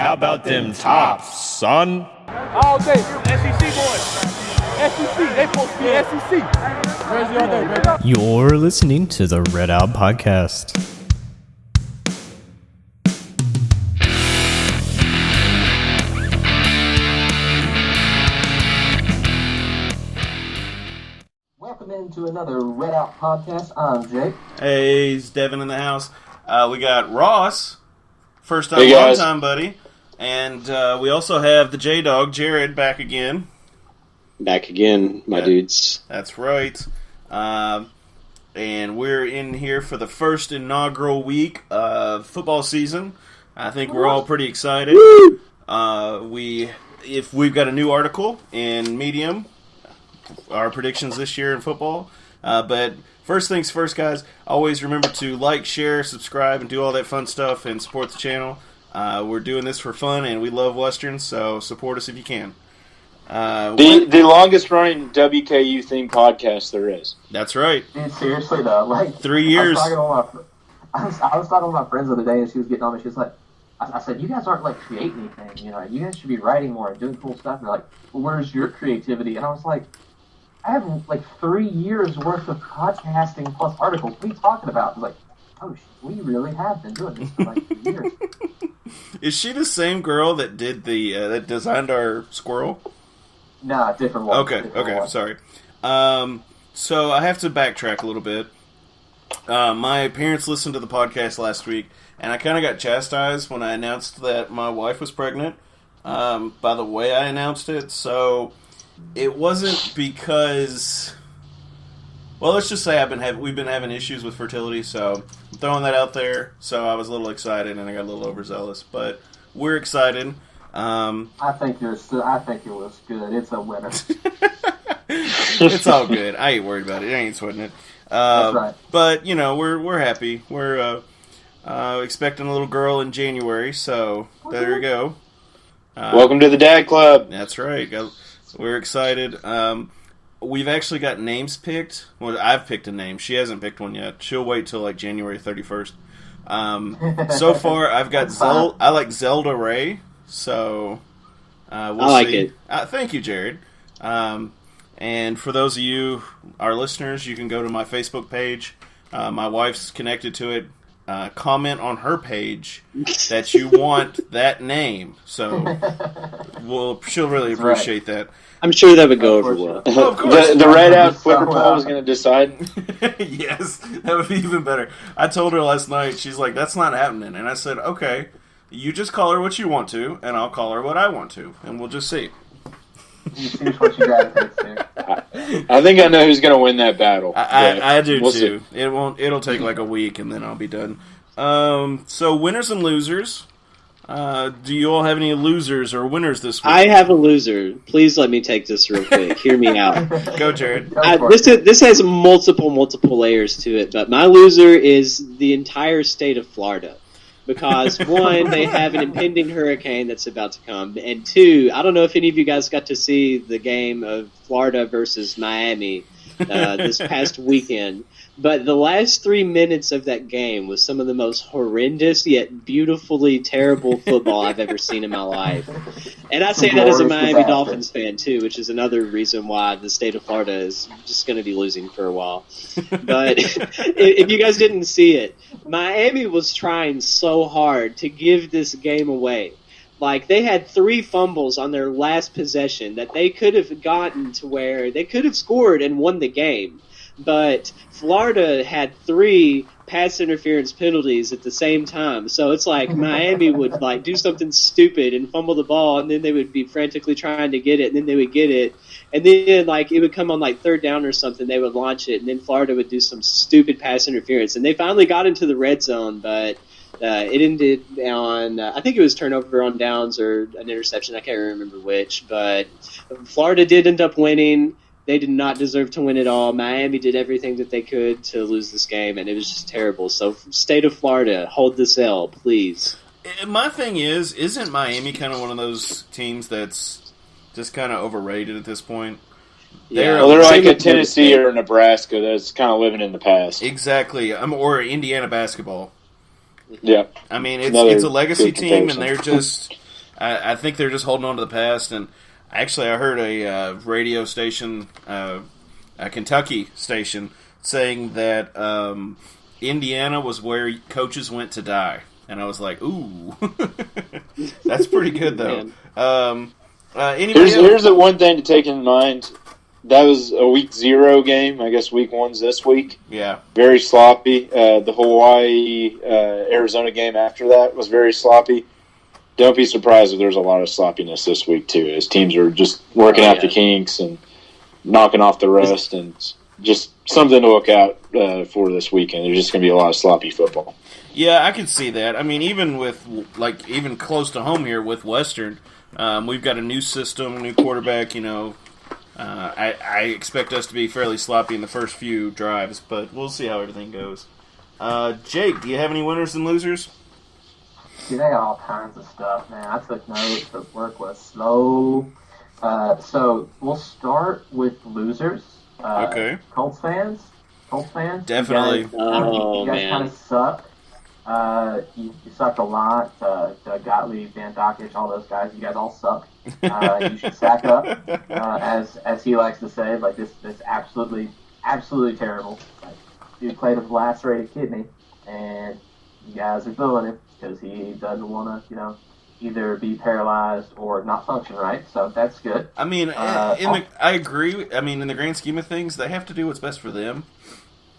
How about them tops, son? All day, SEC boys. SEC, they supposed to be SEC. Crazy all day, baby. You're listening to the Red Out Podcast. Welcome into another Red Out Podcast. I'm Jake. Hey, it's Devin in the house. We got Ross, first time, hey long time, buddy. And we also have the J-Dog, Jared, back again. Back again, my dudes. That's right. And we're in here for the first inaugural week of football season. I think we're all pretty excited. We've got a new article in Medium, our predictions this year in football. But first things first, guys, always remember to like, share, subscribe, and do all that fun stuff and support the channel. We're doing this for fun, and we love Westerns, so support us if you can. The longest running WKU themed podcast there is. That's right. Dude, seriously though, like 3 years. I was talking to my friends the other day, and she was getting on me. She was like, I said, you guys aren't like creating anything, you know, you guys should be writing more and doing cool stuff. And they're like, well, where's your creativity? And I was like, I have like 3 years worth of podcasting plus articles. What are you talking about? I was like, oh, we really have been doing this for like years. Is she the same girl that did that designed our squirrel? Nah, different one. Okay, sorry. So I have to backtrack a little bit. My parents listened to the podcast last week, and I kind of got chastised when I announced that my wife was pregnant by the way I announced it. So it wasn't because, well, let's just say we've been having issues with fertility, so I'm throwing that out there. So I was a little excited, and I got a little overzealous, but we're excited. I think it was good. It's a winner. It's all good. I ain't worried about it. I ain't sweating it. That's right. But you know, we're happy. We're expecting a little girl in January, so there you go. Welcome to the Dad Club. That's right. We're excited. We've actually got names picked. Well, I've picked a name. She hasn't picked one yet. She'll wait till like January 31st. So far, I've got I like Zelda Ray. So we'll I like see. it. Thank you, Jared. And for those of you, our listeners, you can go to my Facebook page. My wife's connected to it. Comment on her page that you want that name. So she'll really appreciate that. I'm sure that would go over well. Oh, of course. The Red Out Twitter poll is going to decide. Yes, that would be even better. I told her last night, she's like, that's not happening. And I said, okay, you just call her what you want to, and I'll call her what I want to, and we'll just see. Here's what you gravitate to. I think I know who's going to win that battle. I do we'll too. See. It'll take like a week, and then I'll be done. So winners and losers. Do you all have any losers or winners this week? I have a loser. Please let me take this real quick. Hear me out. Go, Jared. This has multiple layers to it, but my loser is the entire state of Florida. Because, one, they have an impending hurricane that's about to come, and two, I don't know if any of you guys got to see the game of Florida versus Miami this past weekend, but the last 3 minutes of that game was some of the most horrendous yet beautifully terrible football I've ever seen in my life. And I say that as a Miami Dolphins fan, too, which is another reason why the state of Florida is just going to be losing for a while. But if you guys didn't see it, Miami was trying so hard to give this game away. Like, they had 3 fumbles on their last possession that they could have gotten to where they could have scored and won the game. But Florida had 3 pass interference penalties at the same time. So it's like Miami would like do something stupid and fumble the ball, and then they would be frantically trying to get it, and then they would get it. And then like it would come on like 3rd down or something, they would launch it, and then Florida would do some stupid pass interference. And they finally got into the red zone, but it ended on, I think it was turnover on downs or an interception. I can't remember which. But Florida did end up winning. They did not deserve to win at all. Miami did everything that they could to lose this game, and it was just terrible. So, state of Florida, hold this L, please. My thing isn't Miami kind of one of those teams that's just kind of overrated at this point? They're like a Tennessee or a Nebraska that's kind of living in the past. Exactly. Or Indiana basketball. Yeah. I mean, it's a legacy team, and they're just I think they're just holding on to the past. And actually, I heard a radio station, a Kentucky station, saying that Indiana was where coaches went to die. And I was like, ooh. That's pretty good, though. Here's the one thing to take in mind. That was a week 0 game. I guess week 1's this week. Yeah. Very sloppy. The Hawaii Arizona game after that was very sloppy. Don't be surprised if there's a lot of sloppiness this week too, as teams are just working out the kinks and knocking off the rust, and just something to look out for this weekend. There's just going to be a lot of sloppy football. Yeah, I can see that. I mean, even with even close to home here with Western, we've got a new system, new quarterback. I expect us to be fairly sloppy in the first few drives, but we'll see how everything goes. Jake, do you have any winners and losers? Dude, they got all kinds of stuff, man. I took notes, but work was slow. So we'll start with losers. Okay. Colts fans. Definitely. You guys kind of suck. You suck a lot. Doug Gottlieb, Dan Dockich, all those guys. You guys all suck. You should sack up, as he likes to say. Like this absolutely terrible. Like, dude played with a lacerated kidney, and you guys are booing him because he doesn't want to, either be paralyzed or not function right. So that's good. I mean, I agree. I mean, in the grand scheme of things, they have to do what's best for them.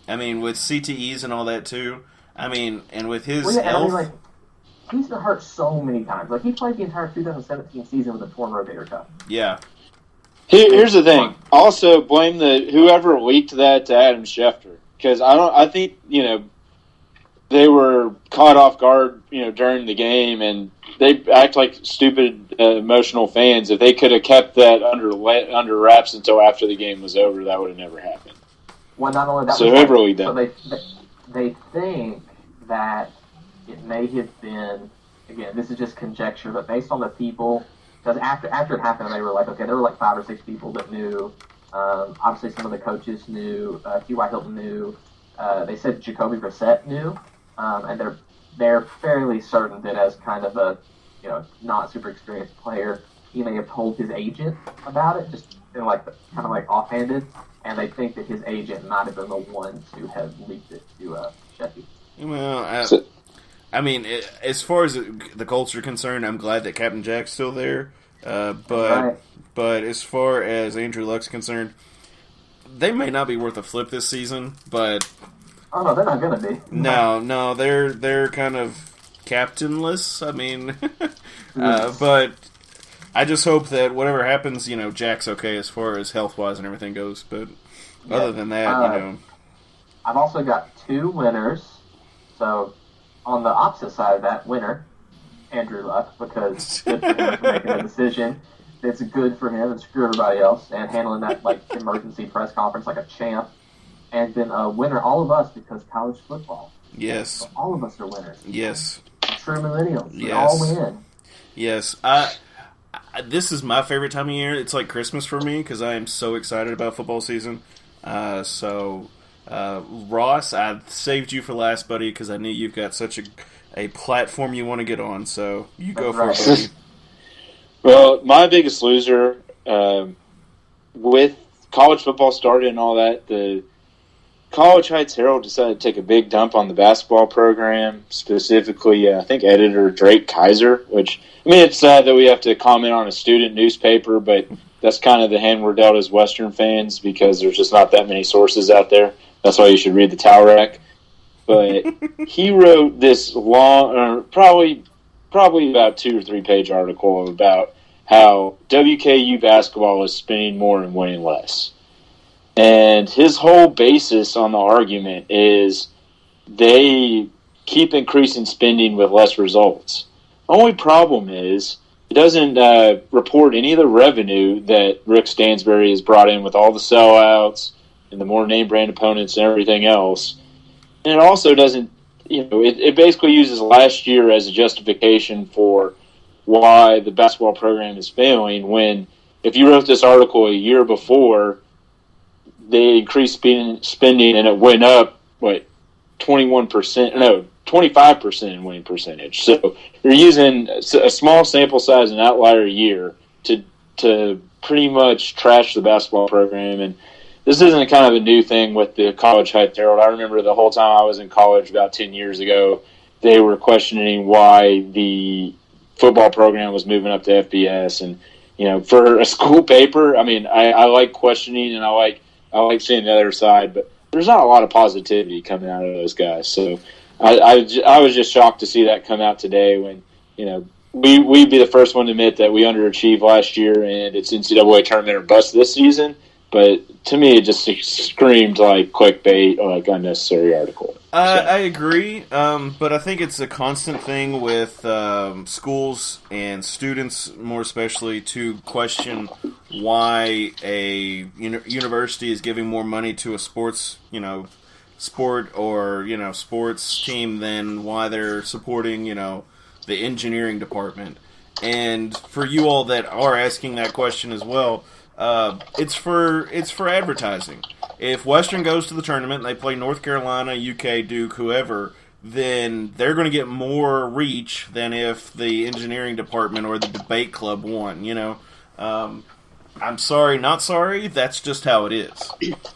I mean, with CTEs and all that too. I mean, and with his health. He's been hurt so many times. Like, he played the entire 2017 season with a torn rotator cuff. Yeah. Here's the thing. Also, blame whoever leaked that to Adam Schefter, because I think they were caught off guard during the game, and they act like stupid emotional fans. If they could have kept that under wraps until after the game was over, that would have never happened. Well, not only that, so whoever leaked that. So they think that it may have been, again, this is just conjecture, but based on the people, because after it happened, they were like, okay, there were like 5 or 6 people that knew. Obviously, some of the coaches knew. T.Y. Hilton knew. They said Jacoby Brissett knew, and they're fairly certain that as kind of a not super experienced player, he may have told his agent about it, just kind of like offhanded, and they think that his agent might have been the one to have leaked it to Sheffield. Well, I mean, as far as the Colts are concerned, I'm glad that Captain Jack's still there. But as far as Andrew Luck's concerned, they may not be worth a flip this season. But oh no, they're not going to be. No, they're kind of captainless. I mean, but I just hope that whatever happens, Jack's okay as far as health wise and everything goes. But other than that, I've also got 2 winners. So, on the opposite side of that, winner, Andrew Luck, because good for him for making a decision that's good for him and screw everybody else, and handling that emergency press conference like a champ. And then a winner, all of us, because college football. Yes. So all of us are winners. Yes. True millennials. Yes. We all win. Yes. This is my favorite time of year. It's like Christmas for me because I am so excited about football season. Ross, I saved you for last, buddy, because I knew you've got such a platform you want to get on. So you go for it, buddy. Well, my biggest loser, with college football started and all that, the College Heights Herald decided to take a big dump on the basketball program, specifically, I think, editor Drake Kaiser, which, I mean, it's sad that we have to comment on a student newspaper, but that's kind of the hand we're dealt as Western fans because there's just not that many sources out there. That's why you should read the Towel Rack. But he wrote this long, probably about 2 or 3 page article about how WKU basketball is spending more and winning less. And his whole basis on the argument is they keep increasing spending with less results. The only problem is it doesn't report any of the revenue that Rick Stansbury has brought in with all the sellouts and the more name brand opponents and everything else. And it also doesn't, it basically uses last year as a justification for why the basketball program is failing when if you wrote this article a year before, they increased spending and it went up, 21%, no, 25% in winning percentage. So you're using a small sample size, an outlier a year, to pretty much trash the basketball program. And this isn't kind of a new thing with the College Heights Herald. I remember the whole time I was in college about 10 years ago, they were questioning why the football program was moving up to FBS. And, for a school paper, I mean, I like questioning and I like seeing the other side, but there's not a lot of positivity coming out of those guys. So I was just shocked to see that come out today when, we'd be the first one to admit that we underachieved last year and it's NCAA tournament or bust this season. But to me, it just screamed like clickbait or like unnecessary article. I agree, but I think it's a constant thing with schools and students, more especially, to question why a university is giving more money to a sports, sport or sports team than why they're supporting, the engineering department. And for you all that are asking that question as well, it's for advertising. If Western goes to the tournament and they play North Carolina, UK, Duke, whoever, then they're going to get more reach than if the engineering department or the debate club won. I'm sorry, not sorry. That's just how it is.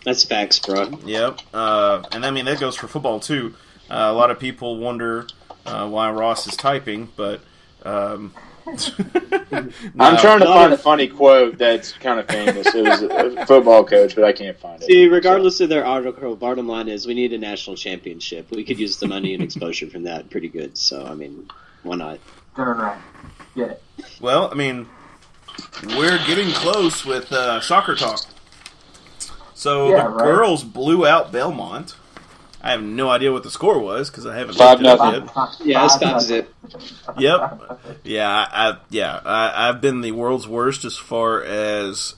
That's facts, bro. Yep. And I mean that goes for football too. A lot of people wonder why Ross is typing, but. I'm trying to find a funny quote that's kind of famous. It was a football coach, but I can't find it. See, regardless of their article, bottom line is we need a national championship. We could use the money and exposure from that pretty good. So, I mean, why not? Darn right. Get it. Well, I mean, we're getting close with soccer talk. So the girls blew out Belmont. I have no idea what the score was because I haven't looked it up yet. Yeah, that's it. Yep. Yeah, I've been the world's worst as far as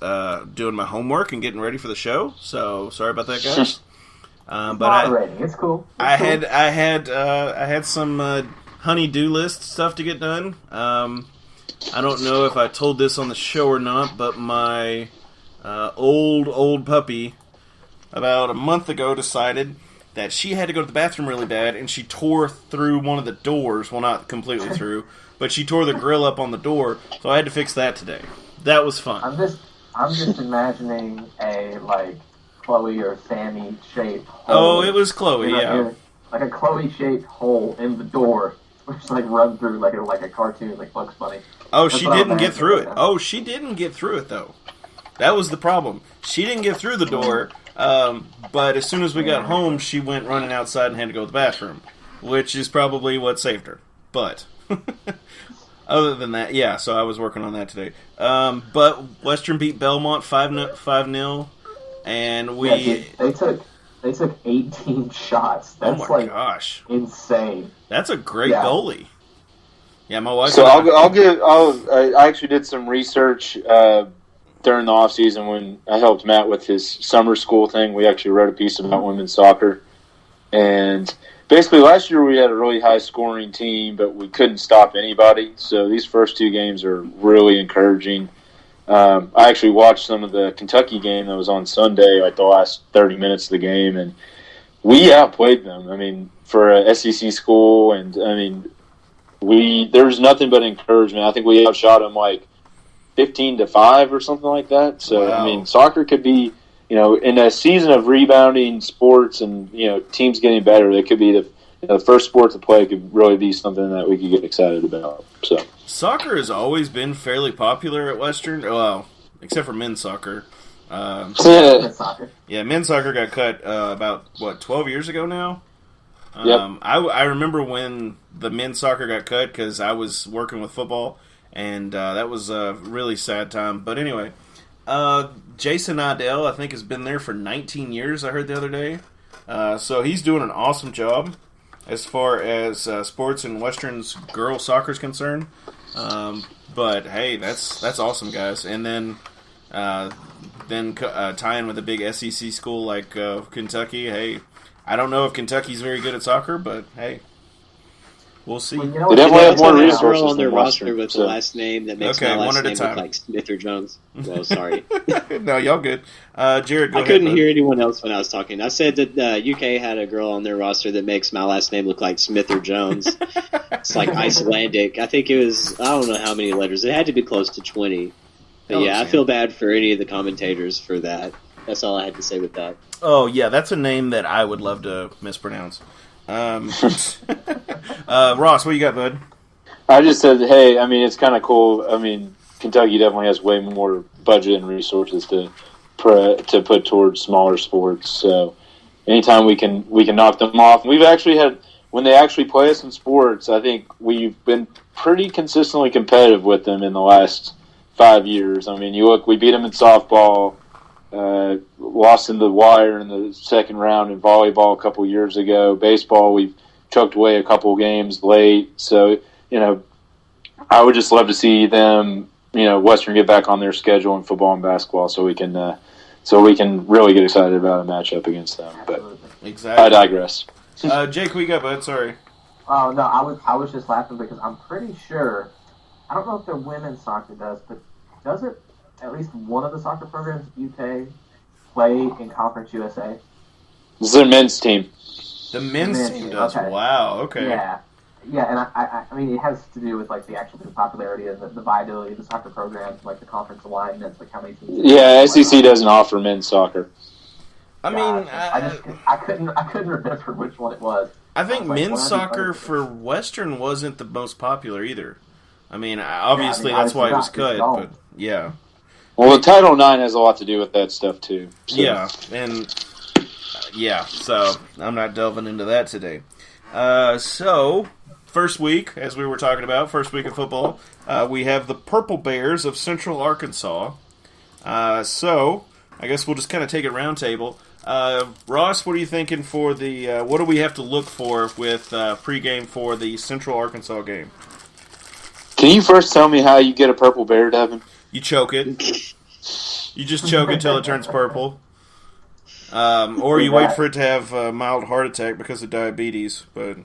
doing my homework and getting ready for the show. So sorry about that, guys. But it's cool. I had some honey-do list stuff to get done. I don't know if I told this on the show or not, but my old puppy about a month ago decided that she had to go to the bathroom really bad, and she tore through one of the doors. Well, not completely through, but she tore the grill up on the door, so I had to fix that today. That was fun. I'm just imagining a, Chloe or Sammy shaped hole. Oh, it was Chloe, yeah. Like a Chloe shaped hole in the door, which run through like a cartoon, like Bugs Bunny. Oh, she didn't get through it. Oh, she didn't get through it, though. That was the problem. She didn't get through the door. But as soon as we got home, she went running outside and had to go to the bathroom, which is probably what saved her. But other than that, yeah, so I was working on that today. But Western beat Belmont 5-0, and we... Yeah, they took 18 shots. That's gosh. Insane. That's a great goalie. Yeah, my wife... So I actually did some research during the off season when I helped Matt with his summer school thing. We actually wrote a piece about women's soccer, and basically last year we had a really high scoring team, but we couldn't stop anybody. So these first two games are really encouraging. I actually watched some of the Kentucky game that was on Sunday, like the last 30 minutes of the game, and we outplayed them. I mean, for a SEC school, and I mean, there was nothing but encouragement. I think we outshot them 15-5 or something like that. So, wow. I mean, soccer could be, in a season of rebounding sports and, teams getting better, it could be the first sport to play could really be something that we could get excited about. So soccer has always been fairly popular at Western, well, except for men's soccer. Yeah, men's soccer got cut about, 12 years ago now? Yep. I remember when the men's soccer got cut because I was working with football. And that was a really sad time. But anyway, Jason Idell, I think, has been there for 19 years, I heard the other day. So he's doing an awesome job as far as sports and Western's girls soccer is concerned. But, hey, that's awesome, guys. And then tying with a big SEC school like Kentucky, hey, I don't know if Kentucky's very good at soccer, but, hey. We'll see. Well, you know They definitely have more There's a resources girl on their than roster Western, with so. the last name that makes Okay, my one last at a name time. look like Smith or Jones. Well, sorry. No, y'all good. Jared, go I ahead. couldn't bud. hear anyone else when I was talking. I said that UK had a girl on their roster that makes my last name look like Smith or Jones. It's like Icelandic. I think it was, I don't know how many letters. It had to be close to 20. But yeah, I feel bad for any of the commentators for that. That's all I had to say with that. Oh, yeah, that's a name that I would love to mispronounce. Ross, what you got, bud? I just said, hey, I mean, it's kind of cool. I mean, Kentucky definitely has way more budget and resources to put towards smaller sports. So anytime we can knock them off. We've actually had, when they actually play us in sports, I think we've been pretty consistently competitive with them in the last 5 years. I mean, you look, we beat them in softball, lost in the wire in the second round in volleyball a couple years ago. Baseball, we've choked away a couple games late. So, I would just love to see them, Western get back on their schedule in football and basketball so we can really get excited about a matchup against them. But Exactly. I digress. Jake, what you got, bud? Sorry. Oh no, I was just laughing because I'm pretty sure, I don't know if their women's soccer does, but does it at least one of the soccer programs UK play in Conference USA? This is their men's team. The men's team does. Okay. Wow, okay. Yeah, and I mean, it has to do with like the actual popularity and the viability of the soccer programs, like the conference alignments, like how many teams. Yeah, SEC doesn't offer men's soccer. I mean, I couldn't remember which one it was. I think like, men's well, soccer for Western wasn't the most popular either. I mean, obviously that's why it was cut, but yeah. Well, the Title IX has a lot to do with that stuff too. So. Yeah, and so I'm not delving into that today. So, first week, as we were talking about, first week of football, we have the Purple Bears of Central Arkansas. So, I guess we'll just kind of take it round table. Ross, what are you thinking for the, what do we have to look for with pregame for the Central Arkansas game? Can you first tell me how you get a purple bear, Devin? You choke it. You just choke it until it turns purple. Or you wait for it to have a mild heart attack because of diabetes. But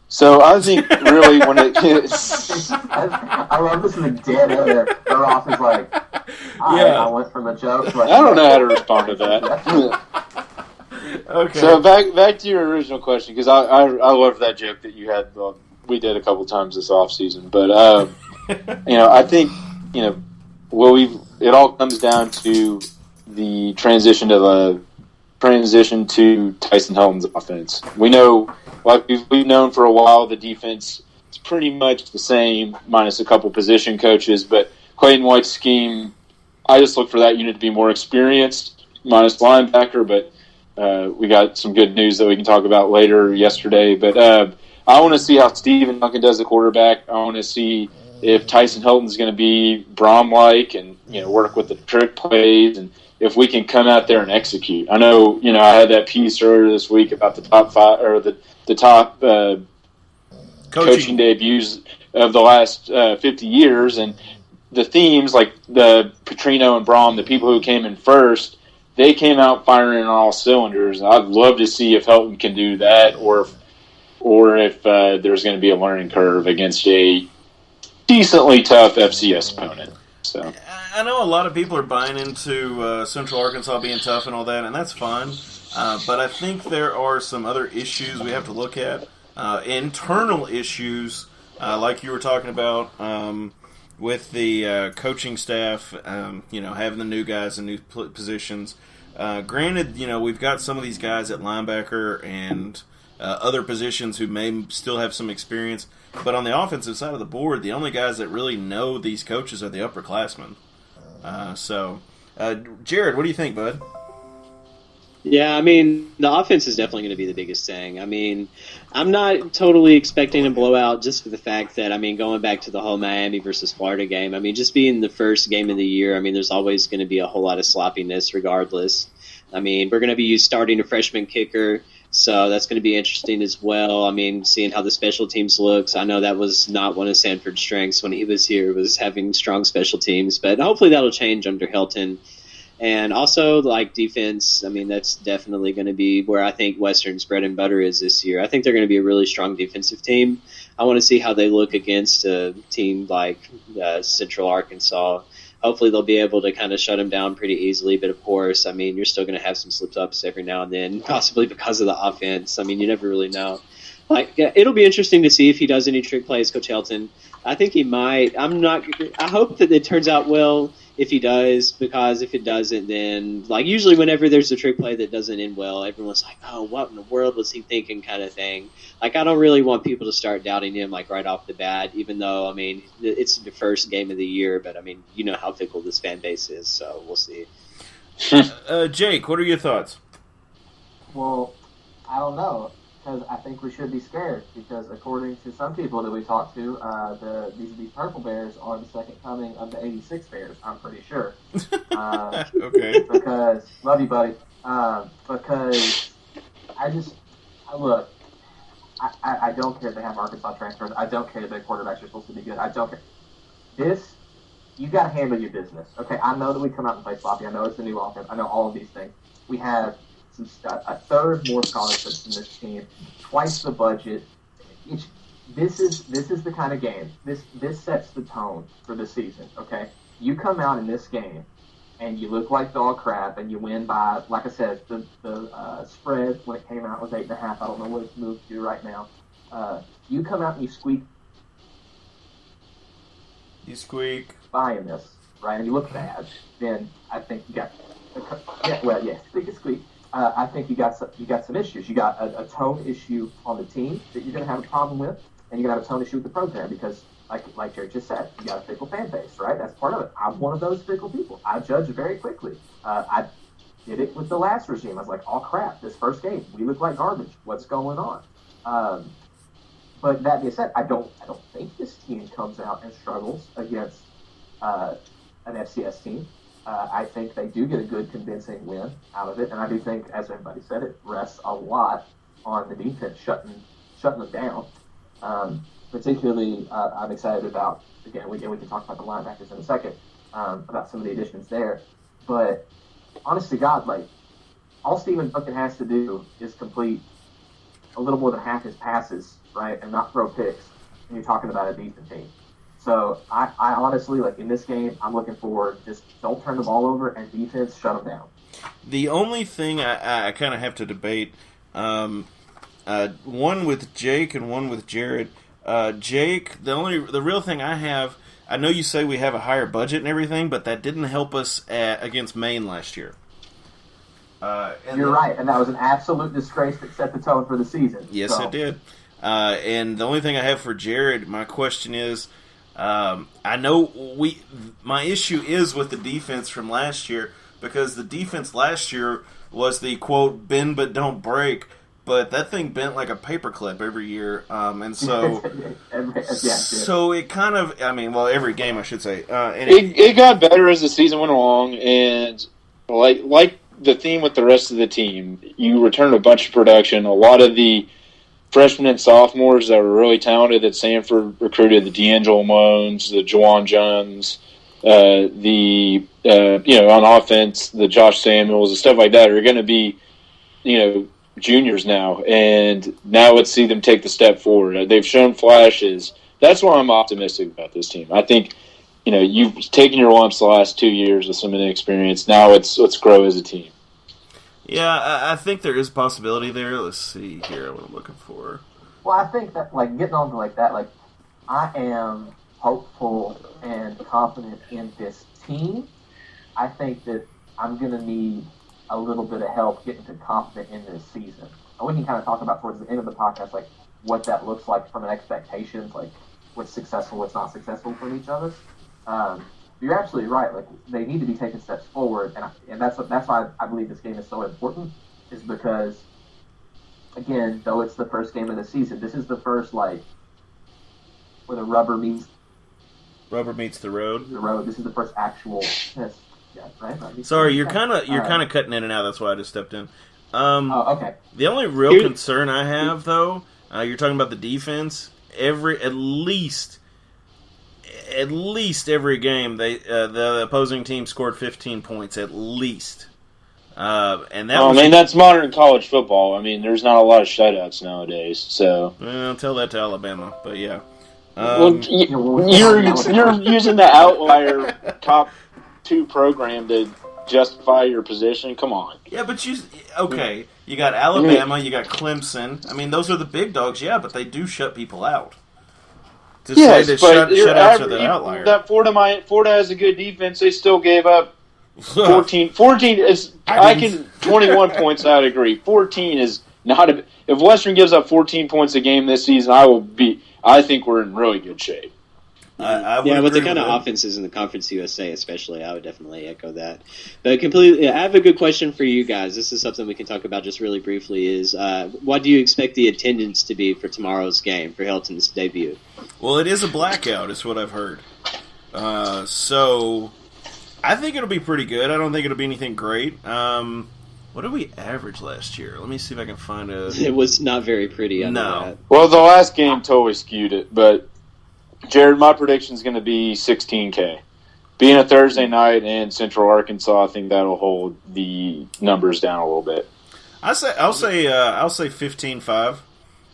so I think really when it gets... I love this in the dead air. Ross is like, I went from a joke. To I don't know how to respond to that. okay. So back to your original question, because I love that joke that you had. We did a couple times this off season, but I think it all comes down to the transition to Tyson Helton's offense. We know, like we've known for a while, the defense is pretty much the same, minus a couple position coaches. But Clayton White's scheme, I just look for that unit to be more experienced, minus linebacker. But we got some good news that we can talk about later yesterday. But I want to see how Steven Duncan does the quarterback. I want to see if Tyson Helton's going to be Brom-like and work with the trick plays, and if we can come out there and execute. I know I had that piece earlier this week about the top five or the top coaching debuts of the last 50 years, and the themes like the Petrino and Brom, the people who came in first, they came out firing on all cylinders. I'd love to see if Helton can do that, or if there's going to be a learning curve against a decently tough FCS opponent. So I know a lot of people are buying into Central Arkansas being tough and all that, and that's fine. But I think there are some other issues we have to look at. Internal issues, like you were talking about with the coaching staff, having the new guys in new positions. Granted, we've got some of these guys at linebacker and other positions who may still have some experience. But on the offensive side of the board, the only guys that really know these coaches are the upperclassmen. Jared, what do you think, bud? Yeah, I mean, the offense is definitely going to be the biggest thing. I mean, I'm not totally expecting a blowout just for the fact that, going back to the whole Miami versus Florida game, just being the first game of the year, there's always going to be a whole lot of sloppiness regardless. We're going to be starting a freshman kicker, so that's going to be interesting as well. Seeing how the special teams looks. I know that was not one of Sanford's strengths when he was here, was having strong special teams, but hopefully that'll change under Helton. And also, like, defense, I mean, that's definitely going to be where I think Western's bread and butter is this year. I think they're going to be a really strong defensive team. I want to see how they look against a team like Central Arkansas. Hopefully they'll be able to kind of shut them down pretty easily. But, of course, I mean, you're still going to have some slip-ups every now and then, possibly because of the offense. I mean, you never really know. Like, it'll be interesting to see if he does any trick plays, Coach Helton. I think he might. I hope that it turns out well if he does, because if it doesn't, then, like, usually whenever there's a trick play that doesn't end well, everyone's like, oh, what in the world was he thinking, kind of thing. Like, I don't really want people to start doubting him, like, right off the bat, even though, I mean, it's the first game of the year, but, I mean, you know how fickle this fan base is, so we'll see. Jake, what are your thoughts? Well, I don't know, because I think we should be scared, because according to some people that we talked to, these Purple Bears are the second coming of the 86 Bears, I'm pretty sure. Okay. Because, love you, buddy, because look, I don't care if they have Arkansas transfers. I don't care if their quarterbacks are supposed to be good. I don't care. You got to handle your business. Okay, I know that we come out and play sloppy. I know it's a new offense. I know all of these things. We have a third more scholarships in this team, twice the budget. This is the kind of game. This sets the tone for the season. Okay, you come out in this game and you look like dog crap, and you win by, like I said, the spread when it came out was 8.5. I don't know what it's moved to right now. You come out and you squeak by in this, right? And you look bad. Then I think you got squeak. I think you got some issues. You got a tone issue on the team that you're going to have a problem with, and you're going to have a tone issue with the program because, like Jared just said, you got a fickle fan base, right? That's part of it. I'm one of those fickle people. I judge very quickly. I did it with the last regime. I was like, oh crap, this first game, we look like garbage. What's going on? But that being said, I don't think this team comes out and struggles against an FCS team. I think they do get a good, convincing win out of it, and I do think, as everybody said, it rests a lot on the defense shutting them down. Particularly, I'm excited about, again, we can talk about the linebackers in a second, about some of the additions there. But honest to God, like, all Steven fucking has to do is complete a little more than half his passes, right, and not throw picks, and you're talking about a decent team. So I honestly, like, in this game, I'm looking for just don't turn the ball over, and defense, shut them down. The only thing I kind of have to debate, one with Jake and one with Jared. Jake, the real thing I know you say we have a higher budget and everything, but that didn't help us against Maine last year. You're right, and that was an absolute disgrace that set the tone for the season. Yes, it did. And the only thing I have for Jared, my question is, I know my issue is with the defense from last year, because the defense last year was the, quote, bend but don't break, but that thing bent like a paperclip every year, and so so it kind of, I mean, well, every game I should say. And it got better as the season went along, and like the theme with the rest of the team, you returned a bunch of production. A lot of the freshmen and sophomores that were really talented that Sanford recruited, the D'Angelo Moans, the Juwan Jones, on offense, the Josh Samuels and stuff like that are going to be, juniors now. And now let's see them take the step forward. They've shown flashes. That's why I'm optimistic about this team. I think, you've taken your lumps the last 2 years with some inexperience. Now let's grow as a team. Yeah, I think there is possibility there. Let's see here what I'm looking for. Well, I think that, like, getting on to like that, like, I am hopeful and confident in this team. I think that I'm going to need a little bit of help getting to confident in this season. And we can kind of talk about towards the end of the podcast, like, what that looks like from an expectations, like, what's successful, what's not successful from each of us. You're absolutely right. Like, they need to be taking steps forward, and that's why I believe this game is so important. Is because, again, though it's the first game of the season, this is the first, like, where the rubber meets the road. The road. This is the first actual test. Yeah, right. Sorry, you're kind of cutting in and out. That's why I just stepped in. Okay. The only real concern I have, though, you're talking about the defense. At least at least every game the opposing team scored 15 points at least. And that that's modern college football. I mean, there's not a lot of shutouts nowadays. So, well, tell that to Alabama, but yeah. You're using the outlier top 2 program to justify your position. Come on. Yeah, but you got Alabama, you got Clemson. I mean, those are the big dogs, yeah, but they do shut people out. To say that shutouts are the outlier. That Florida has a good defense. They still gave up 14 is. I can 21 points. I'd agree. 14 is not a. If Western gives up 14 points a game this season, I think we're in really good shape. With the kind of offenses in the Conference USA, especially, I would definitely echo that. But I have a good question for you guys. This is something we can talk about just really briefly. Is what do you expect the attendance to be for tomorrow's game for Hilton's debut? Well, it is a blackout, is what I've heard. So I think it'll be pretty good. I don't think it'll be anything great. What did we average last year? Let me see if I can find a... It was not very pretty. No. Well, the last game totally skewed it, but Jared, my prediction is going to be 16K. Being a Thursday night in Central Arkansas, I think that'll hold the numbers down a little bit. I'll say 15-5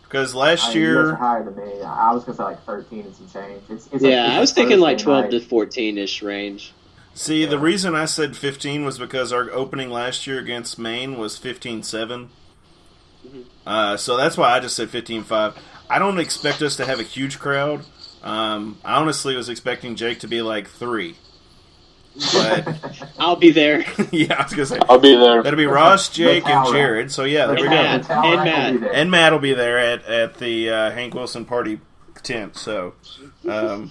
because last year you guys are higher than me. I was going to say like 13 and some change. I was thinking like 12 to 14-ish range. See, the reason I said 15 was because our opening last year against Maine was 15-7. So that's why I just said 15-5. I don't expect us to have a huge crowd. I honestly was expecting Jake to be like 3. But I'll be there. Yeah, I was going to say. I'll be there. That'll be Ross, Jake, and Jared. So yeah, there we go. And Matt. And Matt will be there at the Hank Wilson party tent. So, what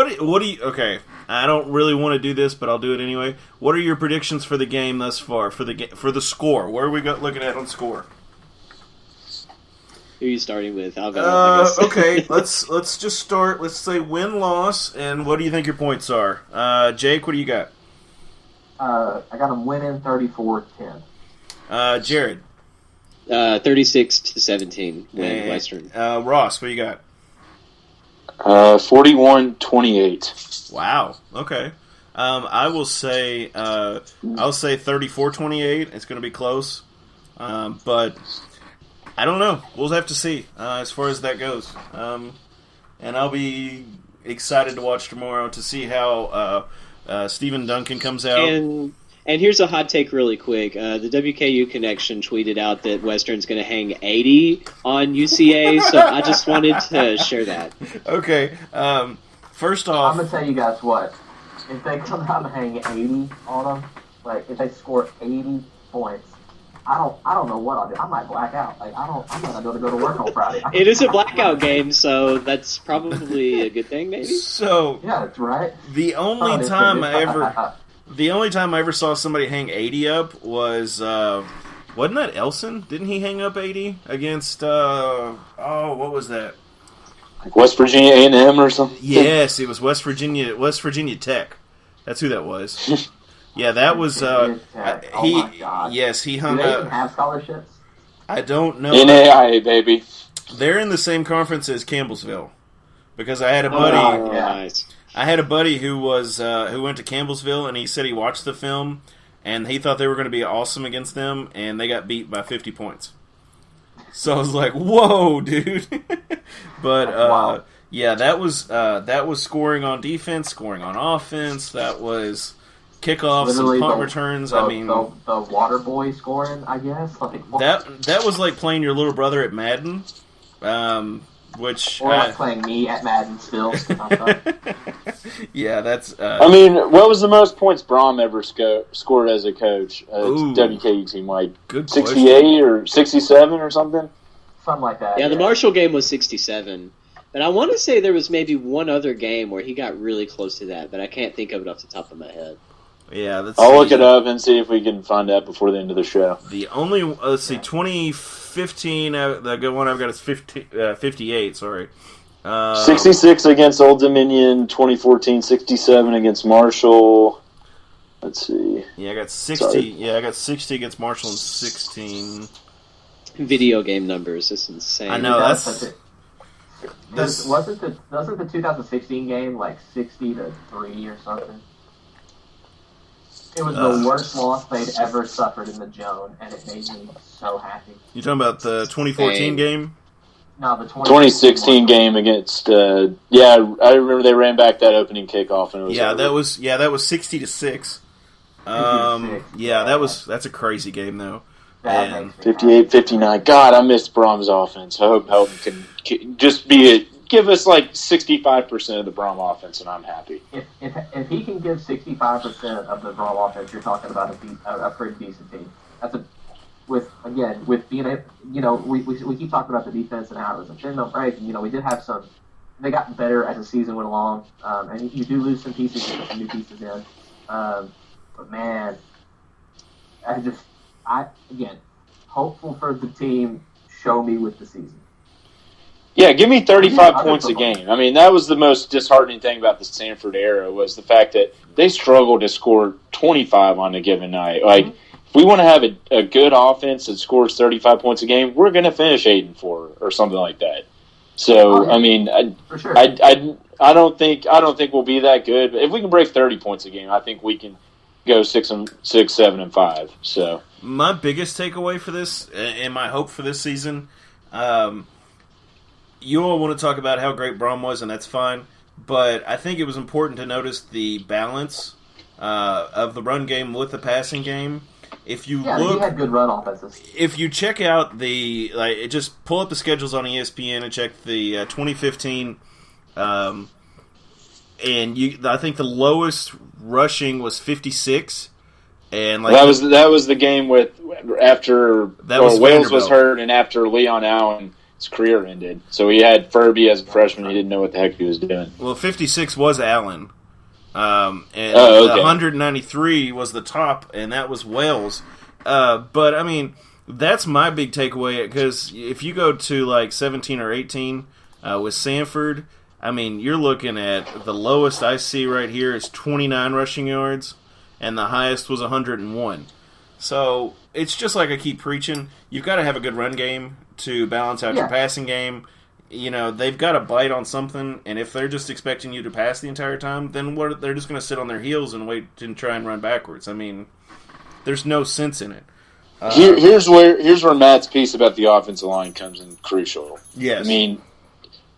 do you? Okay, I don't really want to do this, but I'll do it anyway. What are your predictions for the game thus far? For the score, where are we looking at on score? Who are you starting with? I'll go. Okay, let's just start. Let's say win-loss, and what do you think your points are? Jake, what do you got? I got them winning 34-10. Jared. 36-17 win Western. Ross, what do you got? 41-28. Wow. Okay. I will say 34-28. It's going to be close, but I don't know. We'll have to see as far as that goes. And I'll be excited to watch tomorrow to see how Stephen Duncan comes out. And here's a hot take really quick. The WKU Connection tweeted out that Western's going to hang 80 on UCA, so I just wanted to share that. Okay. First off... I'm going to tell you guys what. If they come out and hang 80 on them, like, if they score 80 points, I don't know what I'll do. I might black out. Like, I'm not going to be able to go to work on Friday. It is a blackout game, so that's probably a good thing, maybe? So... Yeah, that's right. The only time I ever saw somebody hang 80 up was, wasn't that Elson? Didn't he hang up 80 against, what was that? Like West Virginia A&M or something? Yes, it was West Virginia Tech. That's who that was. Yeah, that was, my God. Yes, he Do hung they up. even have scholarships? I don't know. NAIA, baby. They're in the same conference as Campbellsville. Because I had a buddy... Oh, nice. I had a buddy who was who went to Campbellsville, and he said he watched the film, and he thought they were going to be awesome against them, and they got beat by 50 points. So I was like, "Whoa, dude!" But yeah, that was scoring on defense, scoring on offense. That was kickoffs Literally and punt returns. I mean, the water boy scoring, I guess. Like, that was like playing your little brother at Madden. Which or playing me at Madden still. Yeah, that's. I mean, what was the most points Brom ever scored as a coach? WKU team, like good 68 or 67 or something. Something like that. Yeah, the Marshall game was 67. But I want to say there was maybe one other game where he got really close to that, but I can't think of it off the top of my head. Yeah, I'll look it up and see if we can find out before the end of the show. The only 2015. The good one I've got is 58. Sorry, 66 against Old Dominion. 2014, 67 against Marshall. Let's see. Yeah, I got 60. Sorry. Yeah, I got 60 against Marshall and 16. Video game numbers, it's insane. I know Wasn't the 2016 game like 60-3 or something? It was the worst loss they'd ever suffered in the Joan, and it made me so happy. You talking about the 2014 game? No, the 2016 game against. I remember they ran back that opening kickoff, and it was that was 60-6. That's a crazy game though. And 58-59. God, I missed Brom's offense. I hope Helton can just give us like 65% of the Brom offense, and I'm happy. If he can give 65% of the Brom offense, you're talking about a pretty decent team. With being we keep talking about the defense and how it was a thin don't break. And, we did have some. They got better as the season went along, and you do lose some pieces, you get some new pieces in. But man, hopeful for the team. Show me with the season. Yeah, give me 35 points a game. I mean, that was the most disheartening thing about the Sanford era was the fact that they struggled to score 25 on a given night. Like, if we want to have a good offense that scores 35 points a game, we're going to finish 8-4 or something like that. So, I mean, for sure. I don't think we'll be that good. But if we can break 30 points a game, I think we can go 6-7-5. So my biggest takeaway for this and my hope for this season. You all want to talk about how great Brom was, and that's fine. But I think it was important to notice the balance of the run game with the passing game. If you look, he had good run offenses. If you check out just pull up the schedules on ESPN and check the 2015, and I think the lowest rushing was 56. And that was the game after Wales was hurt and after Leon Allen's career ended. So he had Furby as a freshman. He didn't know what the heck he was doing. Well, 56 was Allen. And okay. 193 was the top, and that was Wales. But, I mean, that's my big takeaway, because if you go to, like, 17 or 18 with Sanford, I mean, you're looking at the lowest I see right here is 29 rushing yards, and the highest was 101. So it's just like I keep preaching. You've got to have a good run game to balance out your passing game. They've got to bite on something, and if they're just expecting you to pass the entire time, then they're just going to sit on their heels and wait and try and run backwards. I mean, there's no sense in it. Here's where Matt's piece about the offensive line comes in crucial. Yes. I mean,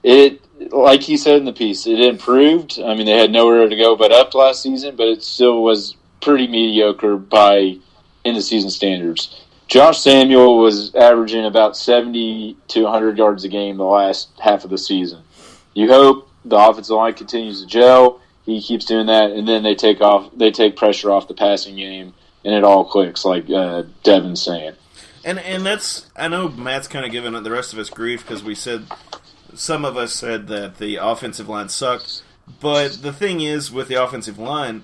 it, like he said in the piece, it improved. I mean, they had nowhere to go but up last season, but it still was pretty mediocre by end-of-season standards. Josh Samuel was averaging about 70 to 100 yards a game the last half of the season. You hope the offensive line continues to gel. He keeps doing that, and then they take pressure off the passing game, and it all clicks, like Devin's saying. And that's, I know Matt's kind of giving the rest of us grief because some of us said that the offensive line sucked, but the thing is with the offensive line,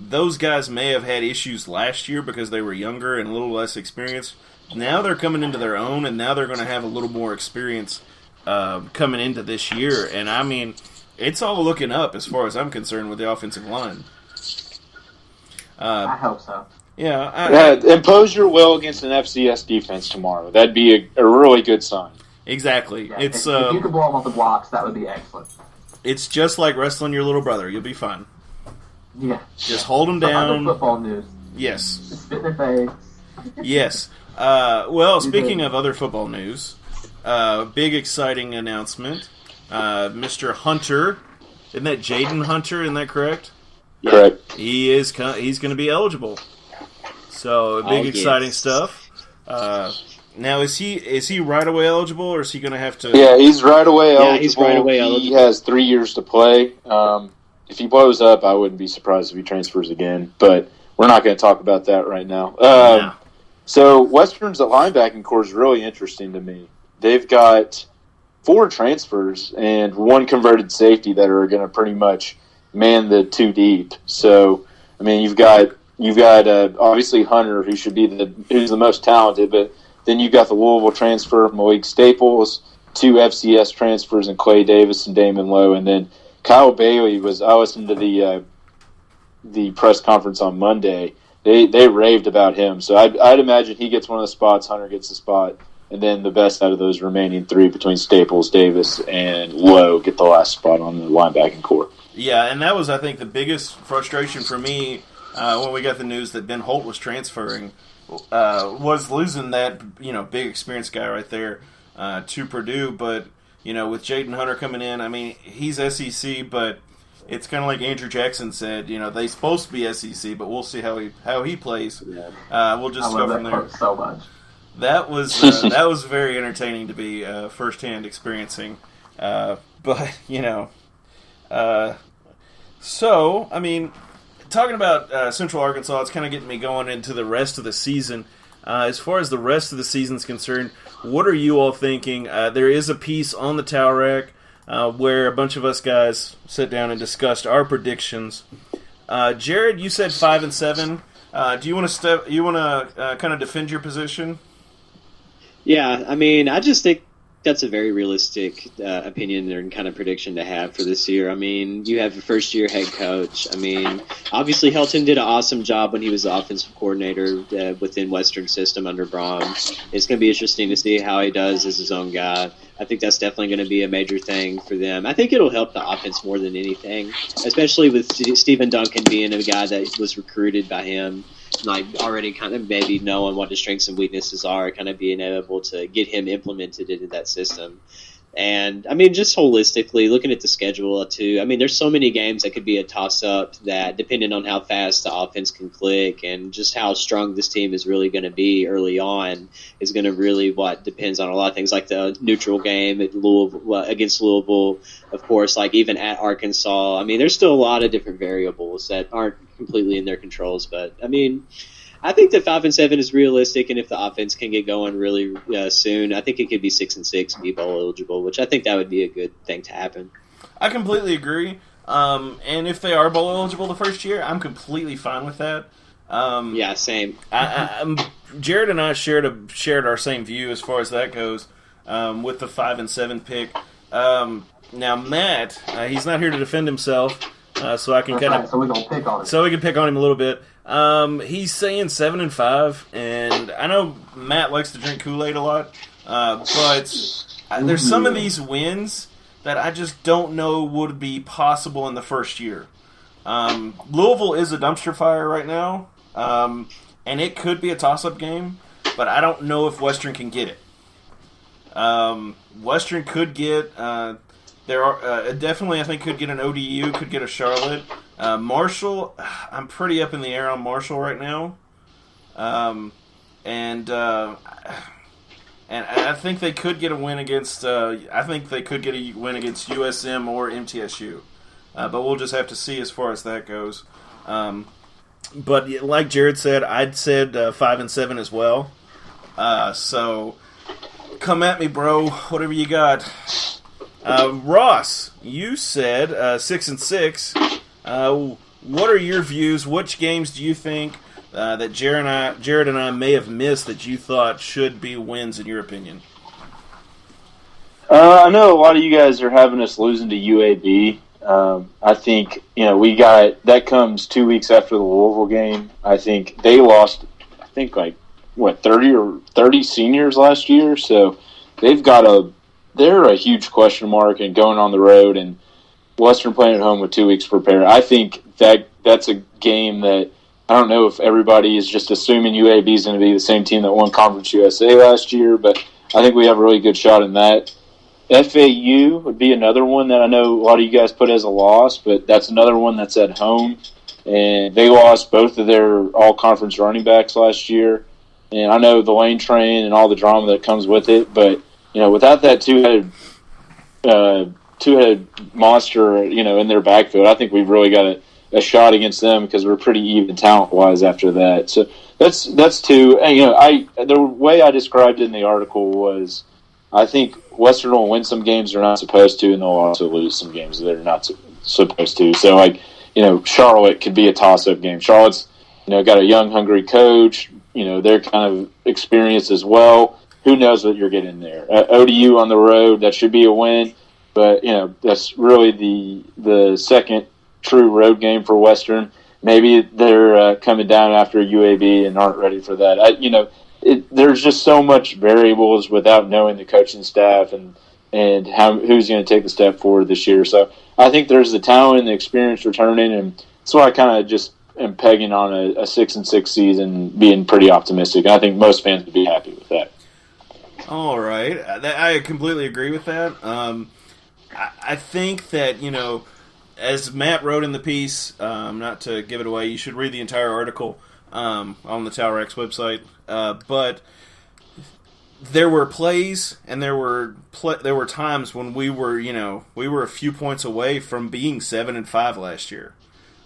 those guys may have had issues last year because they were younger and a little less experienced. Now they're coming into their own, and now they're going to have a little more experience coming into this year. And, I mean, it's all looking up as far as I'm concerned with the offensive line. I hope so. Yeah. Impose your will against an FCS defense tomorrow. That'd be a really good sign. Exactly. Yeah, if you could blow them off the blocks, that would be excellent. It's just like wrestling your little brother. You'll be fine. Yeah. Just hold them down. Other football news. Yes. Just spit in their face. Yes. Well, speaking of other football news, big exciting announcement. Mr. Hunter, isn't that Jaden Hunter? Isn't that correct? Correct. He's going to be eligible. So big exciting stuff. Now is he right away eligible, or is he going to have to? Yeah, he's right away eligible. Yeah, he's right away eligible. He has 3 years to play. If he blows up, I wouldn't be surprised if he transfers again. But we're not going to talk about that right now. No. So Western's linebacking core is really interesting to me. They've got 4 transfers and 1 converted safety that are going to pretty much man the 2 deep. So I mean, you've got obviously Hunter, who's the most talented, but then you've got the Louisville transfer, Malik Staples, 2 FCS transfers, and Clay Davis and Damon Lowe, and then Kyle Bailey I listened to the press conference on Monday. They raved about him, so I'd imagine he gets one of the spots. Hunter gets the spot. and then the best out of those remaining 3 between Staples, Davis, and Lowe get the last spot on the linebacking core. Yeah, and that was, I think, the biggest frustration for me when we got the news that Ben Holt was transferring, was losing that big experienced guy right there to Purdue. But with Jaden Hunter coming in, I mean, he's SEC, but it's kind of like Andrew Jackson said. They're supposed to be SEC, but we'll see how he plays. Yeah. We'll just I go love from that there. part so much. That was very entertaining to be firsthand experiencing. But so I mean, talking about Central Arkansas, it's kind of getting me going into the rest of the season. As far as the rest of the season's concerned, what are you all thinking? There is a piece on the Towel Rack where a bunch of us guys sat down and discussed our predictions. Jared, you said 5-7. Do you want to kind of defend your position? Yeah, I mean, I just think that's a very realistic opinion and kind of prediction to have for this year. I mean, you have a first-year head coach. I mean, obviously Helton did an awesome job when he was the offensive coordinator within Western system under Braum. It's going to be interesting to see how he does as his own guy. I think that's definitely going to be a major thing for them. I think it'll help the offense more than anything, especially with Stephen Duncan being a guy that was recruited by him, like already kind of maybe knowing what his strengths and weaknesses are, kind of being able to get him implemented into that system. And, I mean, just holistically, looking at the schedule, too, I mean, there's so many games that could be a toss-up that, depending on how fast the offense can click and just how strong this team is really going to be early on, is going to really depends on a lot of things, like the neutral game at against Louisville, of course, like even at Arkansas. I mean, there's still a lot of different variables that aren't completely in their controls, but, I mean, I think that 5-7 is realistic, and if the offense can get going really soon, I think it could be 6-6 and be bowl eligible, which I think that would be a good thing to happen. I completely agree. And if they are bowl eligible the first year, I'm completely fine with that. Yeah, same. Jared and I shared our same view as far as that goes with the 5-7 pick. Now Matt, he's not here to defend himself, so I can So we're gonna pick on him. So we can pick on him a little bit. He's saying 7-5, and I know Matt likes to drink Kool-Aid a lot, but there's some of these wins that I just don't know would be possible in the first year. Louisville is a dumpster fire right now, and it could be a toss-up game, but I don't know if Western can get it. Western could get definitely, I think, could get an ODU, could get a Charlotte. Marshall, I'm pretty up in the air on Marshall right now, and I think they could get a win against. I think they could get a win against USM or MTSU, but we'll just have to see as far as that goes. But like Jared said, I'd said 5-7 as well. So come at me, bro. Whatever you got. Ross, you said 6-6. What are your views? Which games do you think that Jared and I may have missed that you thought should be wins in your opinion? I know a lot of you guys are having us losing to UAB. I think we got that comes 2 weeks after the Louisville game. I think they lost. I think 30 seniors last year. So they're a huge question mark and going on the road and Western playing at home with 2 weeks to prepare. I think that's a game that I don't know if everybody is just assuming UAB is going to be the same team that won Conference USA last year, but I think we have a really good shot in that. FAU would be another one that I know a lot of you guys put as a loss, but that's another one that's at home. And they lost both of their all-conference running backs last year. And I know the lane train and all the drama that comes with it, but without that two-headed monster, in their backfield, I think we've really got a shot against them because we're pretty even talent-wise after that. So that's two. And, the way I described it in the article was I think Western will win some games they're not supposed to, and they'll also lose some games they're not supposed to. So, Charlotte could be a toss-up game. Charlotte's, got a young, hungry coach. They're kind of experienced as well. Who knows what you're getting there? ODU on the road, that should be a win. But, that's really the second true road game for Western. Maybe they're coming down after UAB and aren't ready for that. there's just so much variables without knowing the coaching staff and who's going to take the step forward this year. So I think there's the talent and the experience returning, and that's why I kind of just am pegging on a 6-6 season, being pretty optimistic. And I think most fans would be happy with that. All right, I completely agree with that. I think that, as Matt wrote in the piece, not to give it away, you should read the entire article on the Tower X website. But there were plays and there were times when we were a few points away from being 7-5 last year,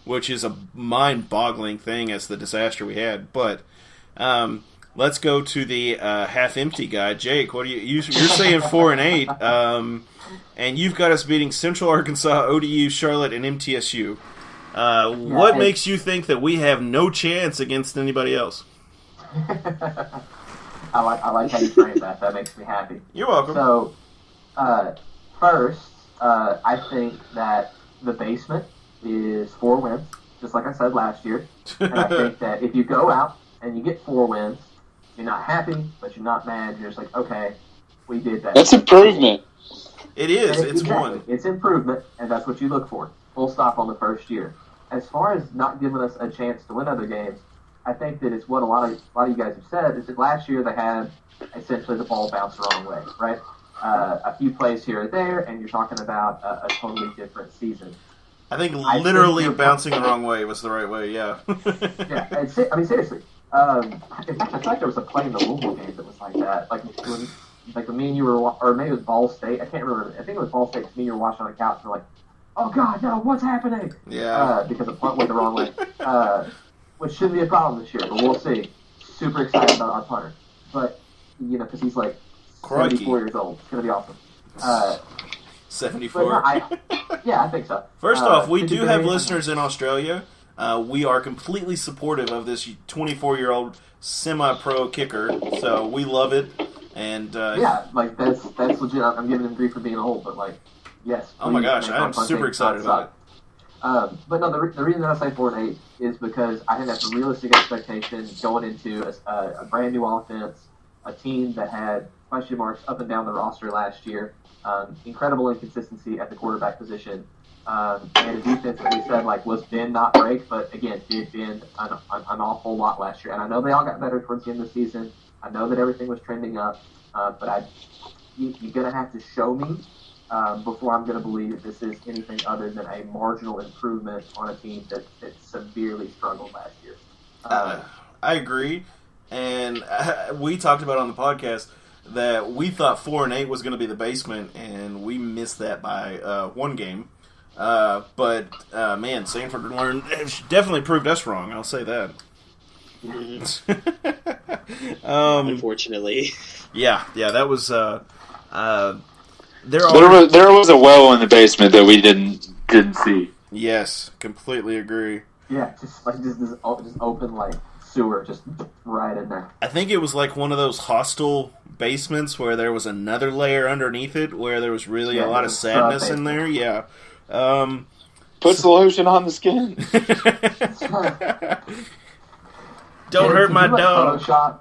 which is a mind-boggling thing as the disaster we had. But let's go to the half-empty guy, Jake. What you're saying 4-8, and you've got us beating Central Arkansas, ODU, Charlotte, and MTSU. What makes you think that we have no chance against anybody else? I like how you frame that. That makes me happy. You're welcome. So, first, I think that the basement is 4 wins, just like I said last year. And I think that if you go out and you get 4 wins, you're not happy, but you're not mad. You're just like, okay, we did that. That's improvement. It is. It's exactly. one. It's improvement, and that's what you look for. Full stop on the first year. As far as not giving us a chance to win other games, I think that it's what a lot of you guys have said, is that last year they had essentially the ball bounced the wrong way, right? A few plays here or there, and you're talking about a totally different season. I think literally bouncing the wrong way was the right way, yeah. Yeah, I mean, seriously. In fact, I thought there was a play in the Louisville game that was like that. Like when me and you were, or maybe it was Ball State. I can't remember. I think it was Ball State. Me and you were watching on the couch, and we're like, oh, God, no, what's happening? Yeah. Because the punt went the wrong way. Which shouldn't be a problem this year, but we'll see. Super excited about our punter. But, because he's like 74 years old. It's going to be awesome. 74. No, I think so. First off, we do have listeners in Australia. We are completely supportive of this 24-year-old semi-pro kicker, so we love it. And that's legit. I'm giving him grief for being old, but yes. Oh my gosh, I'm super excited about it. But no, the reason that I say 4-8 is because I think that's a realistic expectation going into a brand new offense, a team that had question marks up and down the roster last year, incredible inconsistency at the quarterback position, and a defense that we said was bend not break, but again did bend an awful lot last year. And I know they all got better towards the end of the season. I know that everything was trending up, but you're gonna have to show me before I'm going to believe this is anything other than a marginal improvement on a team that severely struggled last year. I agree, and we talked about on the podcast that we thought 4-8 was going to be the basement, and we missed that by 1 game. But man, Sanford definitely proved us wrong. I'll say that. Unfortunately, yeah, that was. There was a well in the basement that we didn't see. Yes, completely agree. Yeah, just open sewer, just right in there. I think it was one of those hostile basements where there was another layer underneath it, where there was really a lot of sadness in there. Yeah. Puts the lotion on the skin. Don't hurt my dog. Photoshop?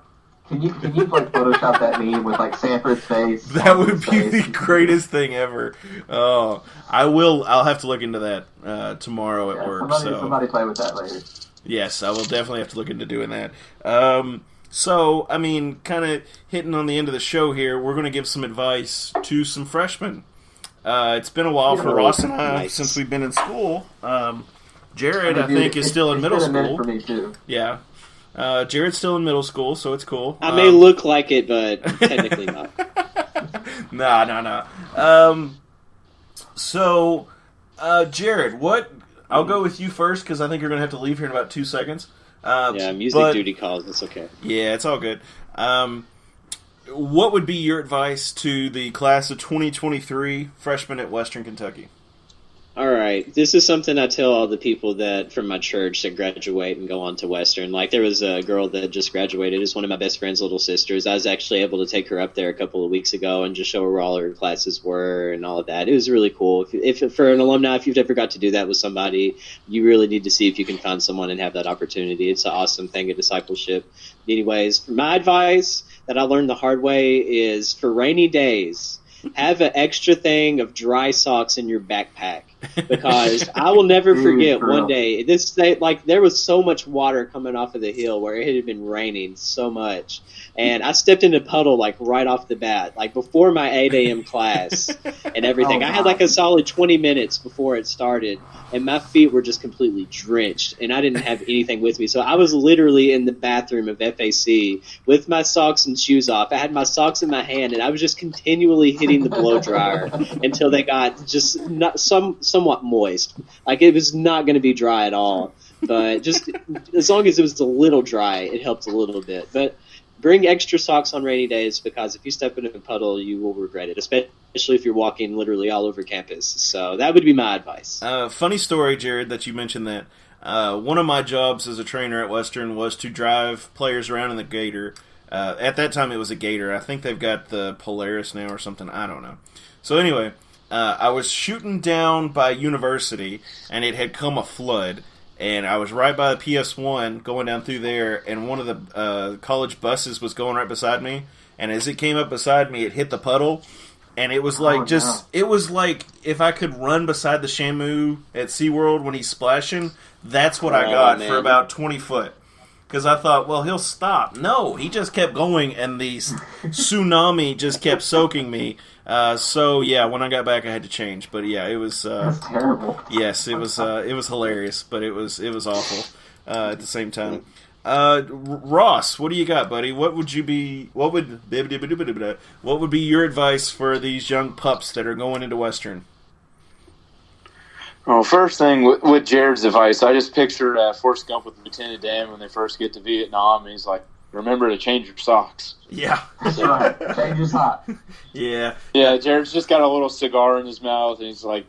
Can you Photoshop that meme with Sanford's face? That would be the greatest thing ever. Oh, I will. I'll have to look into that tomorrow at work. Somebody play with that later. Yes, I will definitely have to look into doing that. So, I mean, kind of hitting on the end of the show here, we're going to give some advice to some freshmen. It's been a while for Ross and I since we've been in school. Jared, I think, is still in middle school. It's been a minute for me, too. Yeah. Jared's still in middle school, so it's cool. I may look like it, but technically not. No. So, Jared, I'll go with you first, because I think you're going to have to leave here in about 2 seconds. Music duty calls. It's okay. Yeah, it's all good. What would be your advice to the class of 2023 freshmen at Western Kentucky? All right. This is something I tell all the people that from my church that graduate and go on to Western. Like, there was a girl that just graduated. It's one of my best friend's little sisters. I was actually able to take her up there a couple of weeks ago and just show her where all her classes were and all of that. It was really cool. If for an alumni, if you've ever got to do that with somebody, you really need to see if you can find someone and have that opportunity. It's an awesome thing of discipleship. Anyways, my advice that I learned the hard way is for rainy days, have an extra thing of dry socks in your backpack, because I will never forget one day. There was so much water coming off of the hill where it had been raining so much, and I stepped in a puddle like right off the bat, like before my 8 a.m. class and everything. I had like a solid 20 minutes before it started, and my feet were just completely drenched, and I didn't have anything with me. So I was literally in the bathroom of FAC with my socks and shoes off. I had my socks in my hand, and I was just continually hitting the blow dryer until they got just somewhat moist. Like, it was not going to be dry at all, but just as long as it was a little dry, it helped a little bit. But bring extra socks on rainy days, because if you step in a puddle, you will regret it, especially if you're walking literally all over campus. So that would be my advice. Funny story, Jared, that you mentioned that. One of my jobs as a trainer at Western was to drive players around in the Gator. At that time, it was a Gator. I think they've got the Polaris now or something. I don't know. So anyway, I was shooting down by University, and it had come a flood. And I was right by the PS1 going down through there, and one of the college buses was going right beside me. And as it came up beside me, it hit the puddle. And it was like it was like if I could run beside the Shamu at SeaWorld when he's splashing, that's what I got for about 20 foot. Because I thought, well, he'll stop. No, he just kept going, and the tsunami just kept soaking me. So yeah, when I got back, I had to change. But yeah, it was That's terrible. Yes, it was hilarious, but it was awful at the same time. Ross, what do you got, buddy? What would be your advice for these young pups that are going into Western? Well, first thing with Jared's advice, I just pictured Forrest Gump with Lieutenant Dan when they first get to Vietnam, and he's like, "Remember to change your socks." Yeah, that's right. Change your socks. Yeah. Jared's just got a little cigar in his mouth, and he's like,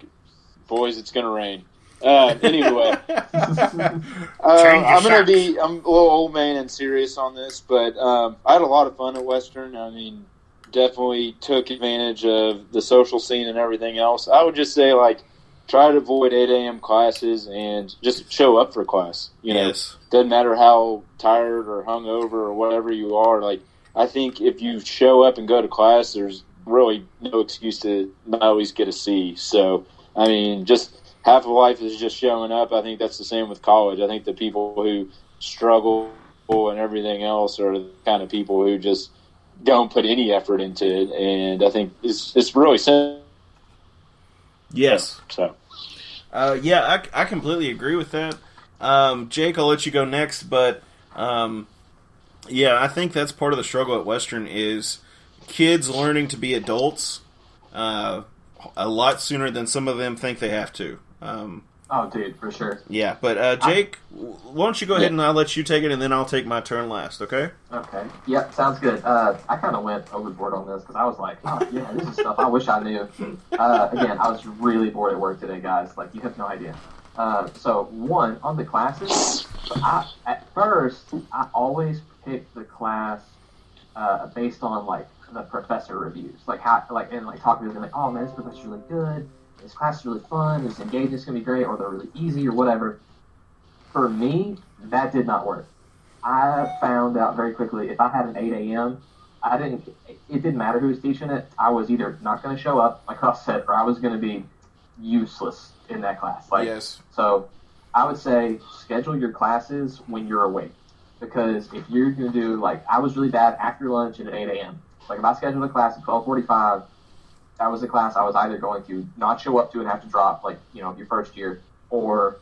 "Boys, it's gonna rain." Anyway, I'm a little old man and serious on this, but I had a lot of fun at Western. I mean, definitely took advantage of the social scene and everything else. I would just say, like, try to avoid 8 a.m. classes and just show up for class. You know, doesn't matter how tired or hungover or whatever you are. Like, I think if you show up and go to class, there's really no excuse to not always get a C. So, I mean, just half of life is just showing up. I think that's the same with college. I think the people who struggle and everything else are the kind of people who just don't put any effort into it. And I think it's really simple. Yes. So. I completely agree with that. Jake, I'll let you go next, but I think that's part of the struggle at Western is kids learning to be adults a lot sooner than some of them think they have to. Oh, dude, for sure. Yeah, but Jake, why don't you go ahead and I'll let you take it, and then I'll take my turn last, okay? Okay. Yep, sounds good. I kind of went overboard on this because I was like, oh, yeah, this is stuff I wish I knew. Again, I was really bored at work today, guys. Like, you have no idea. So, one, on the classes, at first, I always picked the class based on, like, the professor reviews. Like, talking to them, like, oh, man, this professor's really good. This class is really fun, this engagement is going to be great, or they're really easy, or whatever. For me, that did not work. I found out very quickly, if I had an 8 a.m., it didn't matter who was teaching it. I was either not going to show up, like Ross said, or I was going to be useless in that class. Yes. So I would say schedule your classes when you're awake. Because if you're going to do, like, I was really bad after lunch and at 8 a.m. Like, if I scheduled a class at 12:45, that was the class I was either going to not show up to and have to drop, like, your first year, or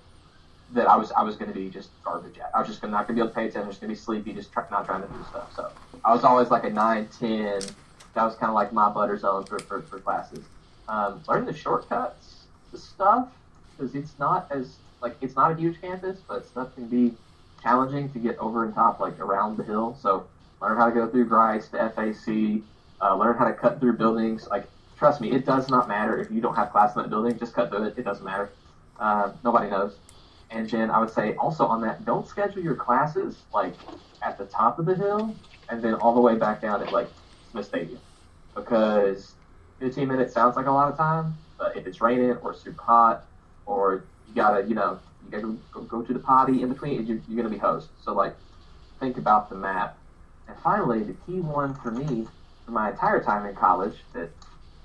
that I was going to be just garbage at. I was just not going to be able to pay attention, just going to be sleepy, just not trying to do stuff. So I was always like a 9, 10. That was kind of like my butter zone for classes. Learn the shortcuts, the stuff, because it's not a huge campus, but stuff can be challenging to get over and top, like around the hill. So learn how to go through Grice, the FAC, learn how to cut through buildings, like trust me, it does not matter if you don't have class in that building. Just cut through it. It doesn't matter. Nobody knows. And then I would say also on that, don't schedule your classes like at the top of the hill and then all the way back down at like Smith Stadium, because 15 minutes sounds like a lot of time, but if it's raining or super hot or you gotta go to the potty in between, you're gonna be hosed. So like, think about the map. And finally, the key one for me for my entire time in college that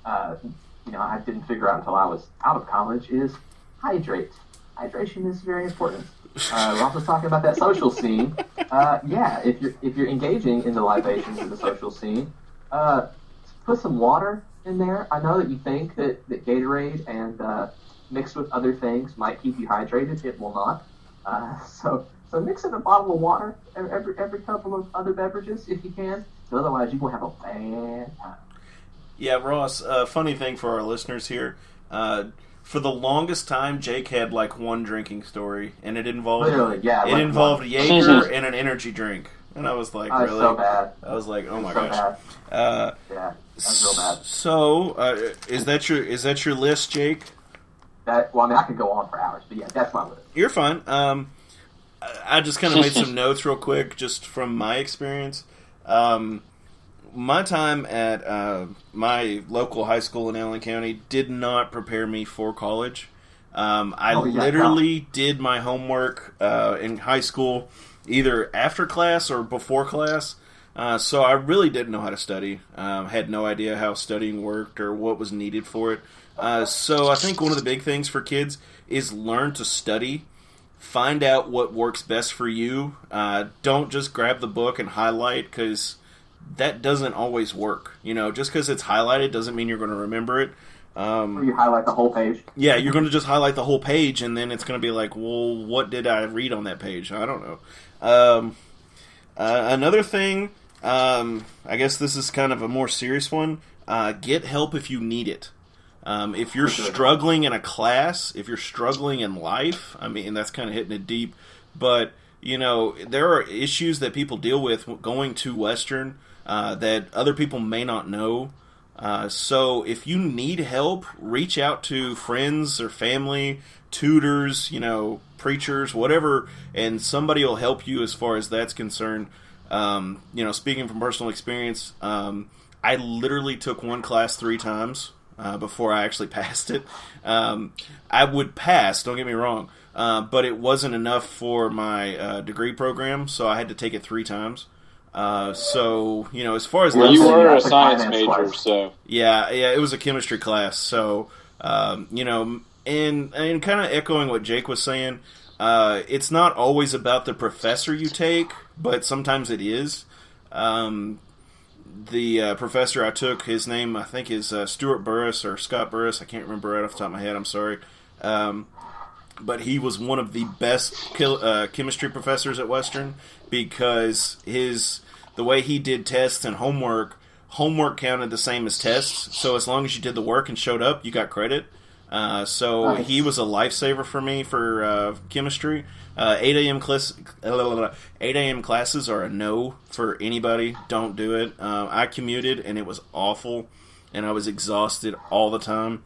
I didn't figure out until I was out of college is hydrate. Hydration is very important. We're also talking about that social scene. If you're engaging in the libations of the social scene, put some water in there. I know that you think that Gatorade and mixed with other things might keep you hydrated. It will not. So mix in a bottle of water every couple of other beverages if you can. Otherwise, you will have a bad time. Yeah, Ross, funny thing for our listeners here. For the longest time, Jake had like one drinking story, and it involved Jaeger and an energy drink. And I was like, really? So bad. I was like, oh my so gosh. Bad. Yeah, that's real bad. So, is that your list, Jake? I could go on for hours, but yeah, that's my list. You're fine. I just kind of made some notes real quick, just from my experience. My time at my local high school in Allen County did not prepare me for college. I literally did my homework in high school either after class or before class. So I really didn't know how to study. Had no idea how studying worked or what was needed for it. So I think one of the big things for kids is learn to study. Find out what works best for you. Don't just grab the book and highlight, because that doesn't always work. Just because it's highlighted doesn't mean you're going to remember it. Or you highlight the whole page. Yeah, you're going to just highlight the whole page, and then it's going to be like, well, what did I read on that page? I don't know. Another thing, I guess this is kind of a more serious one. Get help if you need it. If you're struggling in a class, if you're struggling in life, and that's kind of hitting it deep, but, there are issues that people deal with going to Western that other people may not know. So if you need help, reach out to friends or family, tutors, preachers, whatever, and somebody will help you as far as that's concerned. Speaking from personal experience, I literally took one class 3 times before I actually passed it. I would pass, don't get me wrong, but it wasn't enough for my degree program, so I had to take it 3 times. So, as far as... Well, you were a science major, so... Yeah, it was a chemistry class, so, and kind of echoing what Jake was saying, it's not always about the professor you take, but sometimes it is. The professor I took, his name, I think, is Stuart Burris or Scott Burris. I can't remember right off the top of my head. I'm sorry. But he was one of the best chemistry professors at Western, because the way he did tests and homework counted the same as tests. So as long as you did the work and showed up, you got credit. So nice. He was a lifesaver for me for chemistry. 8 a.m. classes are a no for anybody. Don't do it. I commuted, and it was awful, and I was exhausted all the time.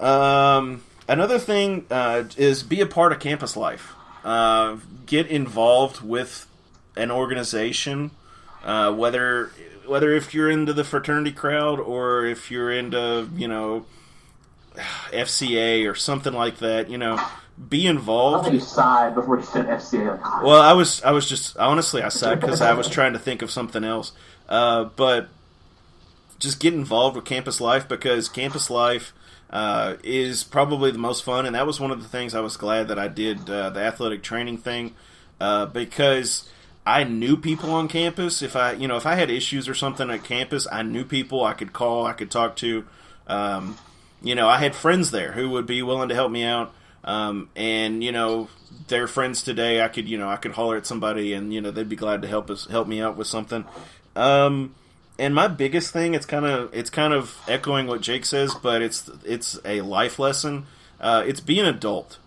Another thing is be a part of campus life. Get involved with an organization, whether if you're into the fraternity crowd or if you're into, FCA or something like that, be involved. I thought you sighed before you said FCA. Well, I was just, honestly, I sighed because I was trying to think of something else. But just get involved with campus life, because campus life is probably the most fun, and that was one of the things I was glad that I did the athletic training thing, because I knew people on campus. If I had issues or something at campus, I knew people I could call, I could talk to. I had friends there who would be willing to help me out. And they're friends today. I could holler at somebody, and they'd be glad to help me out with something. And my biggest thing, it's kind of echoing what Jake says, but it's a life lesson. It's be an adult.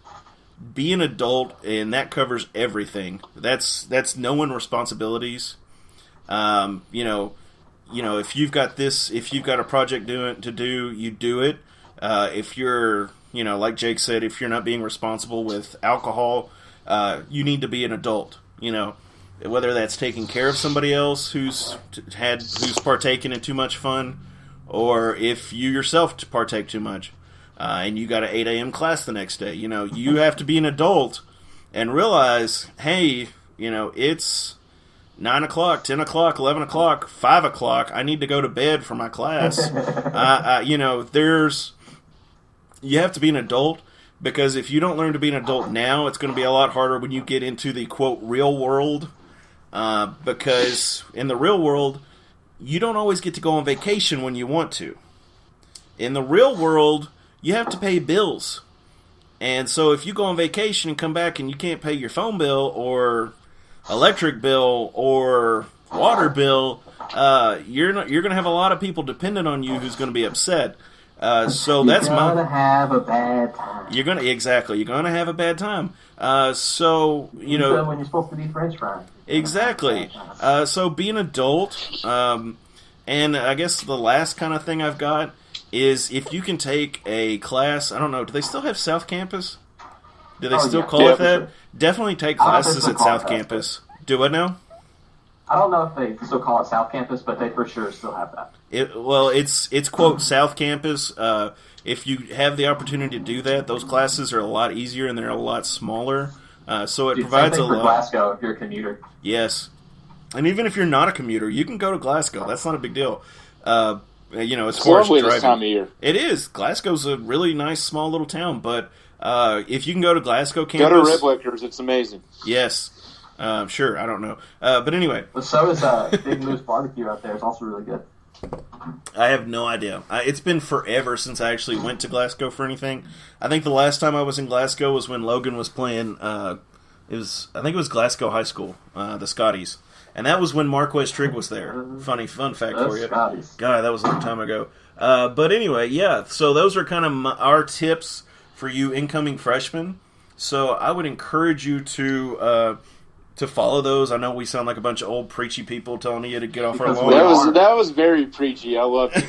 Be an adult, and that covers everything. That's knowing responsibilities. if you've got a project to do, you do it. If you're, like Jake said, if you're not being responsible with alcohol, you need to be an adult. Whether that's taking care of somebody else who's partaken in too much fun, or if you yourself partake too much, and you got an 8 a.m. class the next day. You have to be an adult and realize, hey, it's 9 o'clock, 10 o'clock, 11 o'clock, 5 o'clock. I need to go to bed for my class. You have to be an adult, because if you don't learn to be an adult now, it's going to be a lot harder when you get into the, quote, real world. Because in the real world, you don't always get to go on vacation when you want to. In the real world, you have to pay bills. And so if you go on vacation and come back and you can't pay your phone bill or electric bill or water bill, you're going to have a lot of people dependent on you who's going to be upset. So that's You're gonna have a bad time. You're gonna have a bad time. So when you're supposed to be French fries. Exactly. So be an adult. And I guess the last kind of thing I've got is if you can take a class. I don't know. Do they still have South Campus? Do they still call it that? Sure. Definitely take classes at South Campus. Do what now? I don't know if they still call it South Campus, but they for sure still have that. It's quote South Campus. If you have the opportunity to do that, those classes are a lot easier and they're a lot smaller. So it provides same thing a for lot. Glasgow if you're a commuter. Yes, and even if you're not a commuter, you can go to Glasgow. That's not a big deal. As It's far as lovely driving, this time of year. it is. Glasgow's a really nice small little town, but if you can go to Glasgow campus, Go to Ribblickers. It's amazing. yes. Sure, I don't know. But anyway. But so is Big Moose Barbecue out there. It's also really good. I have no idea. It's been forever since I actually went to Glasgow for anything. I think the last time I was in Glasgow was when Logan was playing, I think it was Glasgow High School, the Scotties. And that was when Marquez Trigg was there. Fun fact for you. Scotties. God, that was a long time ago. But anyway, yeah, so those are kind of our tips for you incoming freshmen. So I would encourage you to follow those. I know we sound like a bunch of old preachy people telling you to get off our lawn. That was very preachy. I loved it.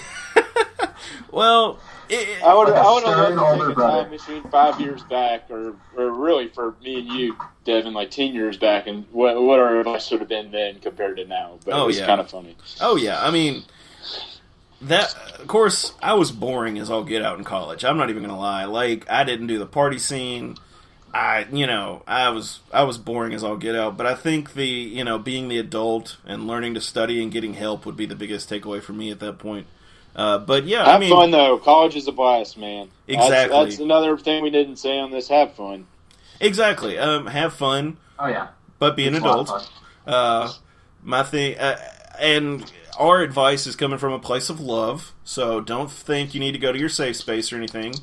Well, I would Like a have stern loved to older take a brother. time machine 5 years back, or really for me and you, Devin, like 10 years back, and what our advice would have been then compared to now. But it was kind of funny. Oh, yeah. I mean, of course, I was boring as all get out in college. I'm not even going to lie. Like, I didn't do the party scene. I was boring as all get out. But I think being the adult and learning to study and getting help would be the biggest takeaway for me at that point. But yeah, Have fun though. College is a blast, man. Exactly. That's another thing we didn't say on this. Have fun. Exactly. Have fun. Oh, yeah. But be an It's a lot of adult. fun. My thing, and our advice is coming from a place of love. So don't think you need to go to your safe space or anything.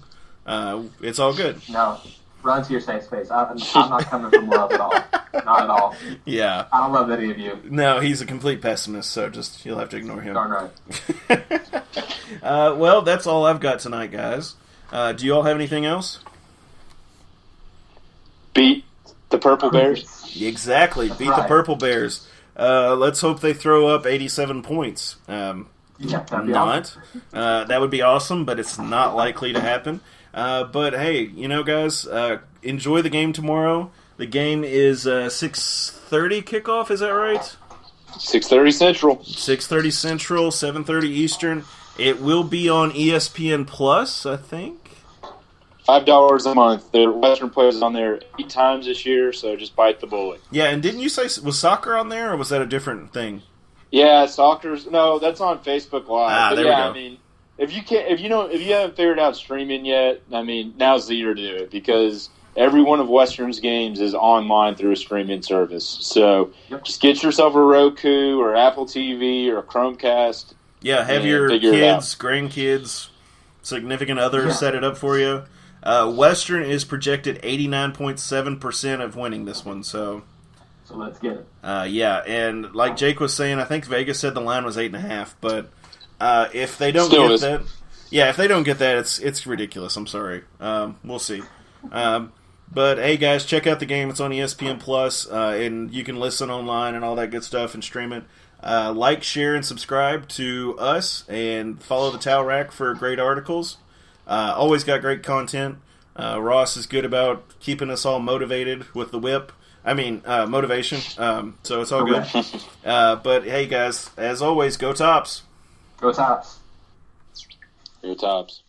It's all good. No. Run to your safe space. I'm not coming from love at all. Not at all. Yeah. I don't love any of you. No, he's a complete pessimist. So you'll have to ignore him. Darn right. Well, that's all I've got tonight, guys. Do you all have anything else? Beat the Purple Bears. Exactly. Beat the right. Purple Bears. Let's hope they throw up 87 points. Yeah, that'd be awesome. That would be awesome, but it's not likely to happen. But hey, guys, enjoy the game tomorrow. The game is 6:30 kickoff. Is that right? 6:30 Central. 6:30 Central, 7:30 Eastern. It will be on ESPN Plus, I think. $5 a month. The Western plays on there 8 times this year, so just bite the bullet. Yeah, and didn't you say was soccer on there, or was that a different thing? Yeah, soccer's that's on Facebook Live. But there we go. I mean, if you haven't figured out streaming yet, I mean, now's the year to do it, because every one of Western's games is online through a streaming service. So just get yourself a Roku or Apple TV or a Chromecast. Yeah, have your kids, grandkids, significant others set it up for you. Western is projected 89.7% of winning this one, so let's get it. Yeah, and like Jake was saying, I think Vegas said the line was 8.5, but if they don't if they don't get that, it's ridiculous. I'm sorry. We'll see. But hey, guys, check out the game. It's on ESPN Plus, and you can listen online and all that good stuff and stream it. Like, share, and subscribe to us, and follow the Towel Rack for great articles. Always got great content. Ross is good about keeping us all motivated with the whip. Motivation. So it's all good. But hey, guys, as always, go Tops. Go Tops. Go Tops.